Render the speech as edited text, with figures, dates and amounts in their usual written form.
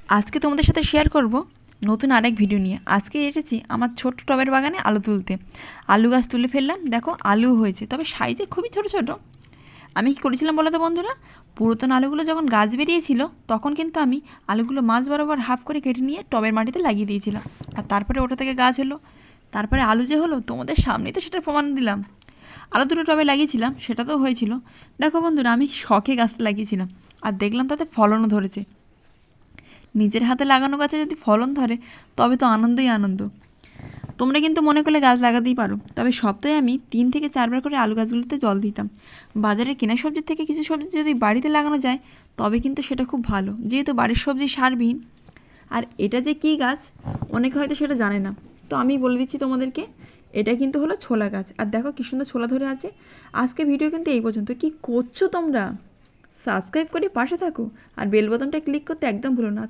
আজকে তোমাদের সাথে শেয়ার করব নতুন আরেক ভিডিও নিয়ে। আজকে এসেছি আমার ছোট্ট টবের বাগানে আলু তুলতে। আলু গাছ তুলে ফেললাম, দেখো আলু হয়েছে, তবে সাইজে খুবই ছোট ছোট। আমি কী করেছিলাম বলো তো বন্ধুরা, পুরাতন আলুগুলো যখন গাছ বেরিয়েছিল তখন কিন্তু আমি আলুগুলো মাঝ বরাবর হাফ করে কেটে নিয়ে টবের মাটিতে লাগিয়ে দিয়েছিলাম। আর তারপরে ওটা থেকে গাছ হলো, তারপরে আলু যে হলো তোমাদের সামনেই তো সেটার প্রমাণ দিলাম। আলু দুটো টবে লাগিয়েছিলাম, সেটা তো হয়েছিল। দেখো বন্ধুরা, আমি শখে গাছটা লাগিয়েছিলাম আর দেখলাম তাতে ফলনও ধরেছে। নিজের হাতে লাগানো গাছে যদি ফলন ধরে তবে তো আনন্দই আনন্দ। তোমরা কিন্তু মনে করলে গাছ লাগাতেই পারো, তবে সপ্তাহে আমি 3 থেকে 4 বার করে আলু গাছগুলোতে জল দিতাম। বাজারের কেনা সবজির থেকে কিছু সবজি যদি বাড়িতে লাগানো যায় তবে কিন্তু সেটা খুব ভালো, যেহেতু বাড়ির সবজি সারবিহীন। আর এটা যে কী গাছ অনেকে হয়তো সেটা জানে না, তো আমি বলে দিচ্ছি তোমাদেরকে। এটা কিন্তু হলো ছোলা গাছ, আর দেখো কী সুন্দর ছোলা ধরে আছে। আজকে ভিডিও কিন্তু এই পর্যন্ত। কি করছো তোমরা? সাবস্ক্রাইব করে পাশে থাকো আর বেল বাটনটা ক্লিক করতে একদম ভুলো না।